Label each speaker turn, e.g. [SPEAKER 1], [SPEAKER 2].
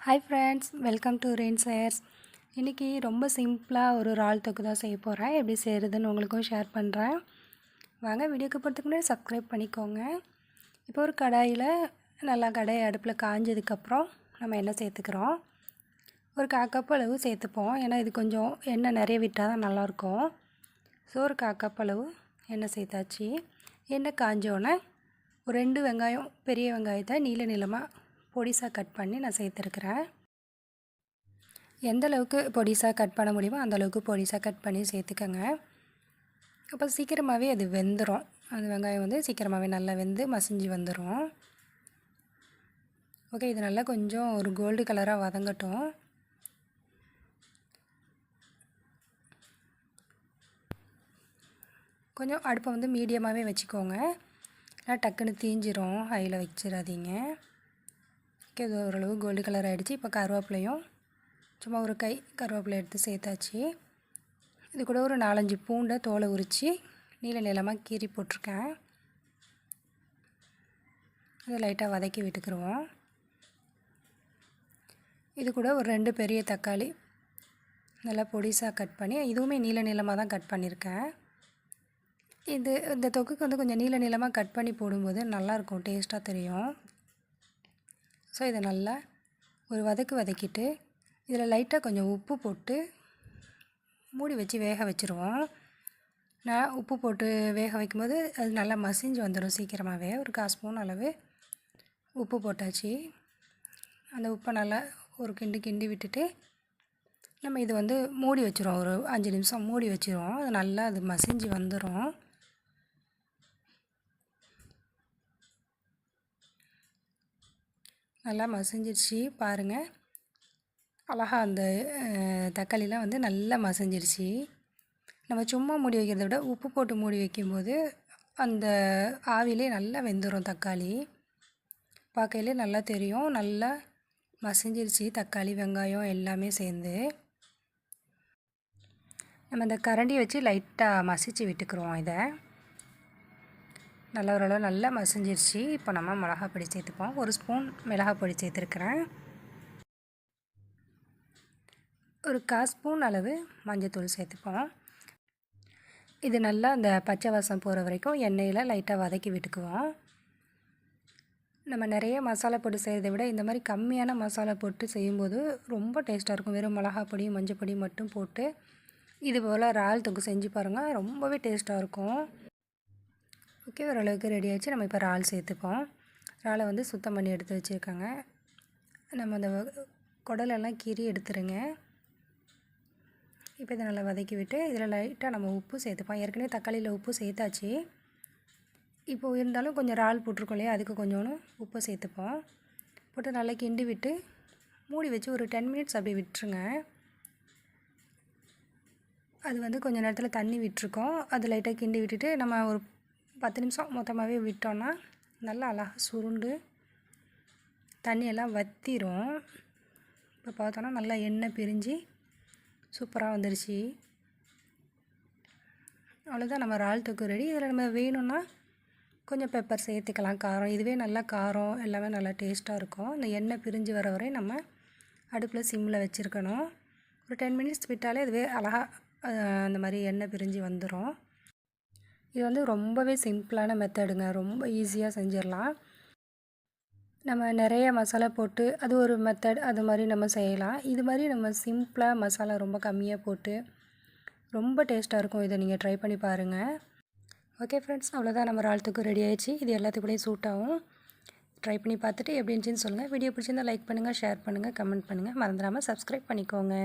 [SPEAKER 1] Hi friends, welcome to rain chairs. இன்றைக்கி ரொம்ப சிம்பிளாக ஒரு இறால் தொக்கு தான் செய்ய போகிறேன். எப்படி செய்கிறதுன்னு உங்களுக்கும் ஷேர் பண்ணுறேன். வாங்க வீடியோக்கு போகிறதுக்கு முன்னாடி சப்ஸ்கிரைப் பண்ணிக்கோங்க. இப்போ ஒரு கடாயில் நல்லா கடாயை அடுப்பில் காஞ்சதுக்கப்புறம் நம்ம எண்ணெய் சேர்த்துக்கிறோம். ஒரு 1/4 கப் அளவு சேர்த்துப்போம். ஏன்னா இது கொஞ்சம் எண்ணெய் நிறைய விட்டால் தான் நல்லாயிருக்கும். ஸோ ஒரு 1/4 கப் அளவு எண்ணெய் சேர்த்தாச்சு. எண்ணெய் காஞ்சோன்னே ஒரு 2 வெங்காயம், பெரிய வெங்காயத்தை நீளமாக பொடிசாக கட் பண்ணி நான் சேர்த்துருக்குறேன். எந்த அளவுக்கு பொடிசாக கட் பண்ண முடியுமோ அந்தளவுக்கு பொடிசாக கட் பண்ணி சேர்த்துக்கோங்க. அப்போ சீக்கிரமாகவே அது வெந்துடும். அந்த வெங்காயம் வந்து சீக்கிரமாகவே நல்லா வெந்து மசிஞ்சு வந்துடும். ஓகே, இது நல்லா கொஞ்சம் ஒரு கோல்டு கலராக வதங்கட்டும். கொஞ்சம் அடுப்பை வந்து மீடியமாகவே வச்சுக்கோங்க. ஆனால் டக்குன்னு தீஞ்சிரும், ஹையில் வச்சிடாதீங்க. ஓகே, இது ஓரளவு கோல்டு கலர் ஆகிடுச்சு. இப்போ கருவேப்பிலையும் சும்மா ஒரு கை கருவேப்பிலை எடுத்து சேர்த்தாச்சு. இது கூட ஒரு 4-5 பூண்டை தோலை உரித்து நீளமாக கீறி போட்டிருக்கேன். அதை லைட்டாக வதக்கி விட்டுக்குருவோம். இது கூட ஒரு 2 பெரிய தக்காளி நல்லா பொடிசாக கட் பண்ணி, இதுவுமே நீளமாக தான் கட் பண்ணியிருக்கேன். இந்த தொக்குக்கு வந்து கொஞ்சம் நீளமாக கட் பண்ணி போடும்போது நல்லாயிருக்கும், டேஸ்ட்டாக தெரியும். ஸோ இதை நல்லா ஒரு வதக்கிட்டு இதில் லைட்டாக கொஞ்சம் உப்பு போட்டு மூடி வச்சு வேக வச்சுருவோம். நான் உப்பு போட்டு வேக வைக்கும்போது அது நல்லா மசிஞ்சு வந்துடும் சீக்கிரமாகவே. ஒரு 1/4 ஸ்பூன் அளவு உப்பு போட்டாச்சு. அந்த உப்பை நல்லா ஒரு கிண்டி விட்டுட்டு நம்ம இது வந்து மூடி வச்சுருவோம். ஒரு 5 நிமிஷம் மூடி வச்சுருவோம். அது நல்லா அது மசிஞ்சு வந்துடும். நல்லா மசிஞ்சிருச்சு பாருங்கள். அழகா அந்த தக்காளிலாம் வந்து நல்லா மசிஞ்சிருச்சு. நம்ம சும்மா மூடி வைக்கிறத விட உப்பு போட்டு மூடி வைக்கும்போது அந்த ஆவிலே நல்லா வெந்துடும் தக்காளி. பார்க்கையிலே நல்லா தெரியும். நல்லா மசிஞ்சிருச்சு தக்காளி, வெங்காயம் எல்லாமே சேர்ந்து. நம்ம இந்த கரண்டியை வச்சு லைட்டாக மசிச்சு விட்டுக்குருவோம். இதை நல்லா ஓரளவு நல்லா மசிஞ்சிருச்சு. இப்போ நம்ம மிளகாய் பொடி சேர்த்துப்போம். 1 ஸ்பூன் மிளகாய் பொடி சேர்த்துருக்குறேன். ஒரு 1/4 ஸ்பூன் அளவு மஞ்சத்தூள் சேர்த்துப்போம். இது நல்லா அந்த பச்சை வாசம் போகிற வரைக்கும் எண்ணெயில் லைட்டாக வதக்கி விட்டுக்குவோம். நம்ம நிறைய மசாலா போட்டு செய்கிறத விட இந்த மாதிரி கம்மியான மசாலா போட்டு செய்யும்போது ரொம்ப டேஸ்ட்டாக இருக்கும். வெறும் மிளகாய் பொடி, மஞ்சள் பொடி மட்டும் போட்டு இது போல் இறால் தொக்கு செஞ்சு பாருங்கள், ரொம்பவே டேஸ்ட்டாக இருக்கும். ஓகே, ஓரளவுக்கு ரெடி ஆகிடுச்சு. நம்ம இப்போ இறால் சேர்த்துப்போம். இறாலை வந்து சுத்தம் பண்ணி எடுத்து வச்சுருக்காங்க. நம்ம அந்த குடலெல்லாம் கீறி எடுத்துருங்க. இப்போ இதை நல்லா வதக்கி விட்டு இதில் லைட்டாக நம்ம உப்பு சேர்த்துப்போம். ஏற்கனவே தக்காளியில் உப்பு சேர்த்தாச்சு. இப்போது இருந்தாலும் கொஞ்சம் இறால் போட்டிருக்கோம் இல்லையா, அதுக்கு கொஞ்சோன்னு உப்பு சேர்த்துப்போம். போட்டு நல்லா கிண்டி விட்டு மூடி வச்சு ஒரு 10 மினிட்ஸ் அப்படி விட்டுருங்க. அது வந்து கொஞ்சம் நேரத்தில் தண்ணி விட்டுருக்கோம். அது லைட்டாக கிண்டி விட்டுட்டு நம்ம ஒரு 10 நிமிஷம் மொத்தமாகவே விட்டோன்னா நல்லா அழகாக சுருண்டு தண்ணியெல்லாம் வற்றிரும். இப்போ பார்த்தோன்னா நல்லா எண்ணெய் பிரிஞ்சு சூப்பராக வந்துடுச்சு. அவ்வளோதான், நம்ம இறால் தொக்கு ரெடி. இதில் நம்ம வேணும்னா கொஞ்சம் பெப்பர் சேர்த்துக்கலாம், காரம். இதுவே நல்லா காரம் எல்லாமே நல்லா டேஸ்ட்டாக இருக்கும். இந்த எண்ணெய் பிரிஞ்சு வர வரை நம்ம அடுப்பில் சிம்மில் வச்சுருக்கணும். ஒரு 10 மினிட்ஸ் விட்டாலே இதுவே அழகாக அந்த மாதிரி எண்ணெய் பிரிஞ்சு வந்துடும். இது வந்து ரொம்பவே சிம்பிளான மெத்தடுங்க, ரொம்ப ஈஸியாக செஞ்சிடலாம். நம்ம நிறைய மசாலா போட்டு அது ஒரு மெத்தட், அது மாதிரி நம்ம செய்யலாம். இது மாதிரி நம்ம சிம்பிளாக மசாலா ரொம்ப கம்மியாக போட்டு ரொம்ப டேஸ்ட்டாக இருக்கும். இதை நீங்கள் ட்ரை பண்ணி பாருங்கள். ஓகே ஃப்ரெண்ட்ஸ், அவ்வளோதான், நம்ம இறால் தொக்கு ரெடி ஆகிடுச்சு. இது எல்லாத்துக்கூடயும் சூட் ஆகும். ட்ரை பண்ணி பார்த்துட்டு எப்படி இருந்துச்சுன்னு சொல்லுங்கள். வீடியோ பிடிச்சிருந்தால் லைக் பண்ணுங்கள், ஷேர் பண்ணுங்கள், கமெண்ட் பண்ணுங்கள். மறந்துடாமல் சப்ஸ்கிரைப் பண்ணிக்கோங்க.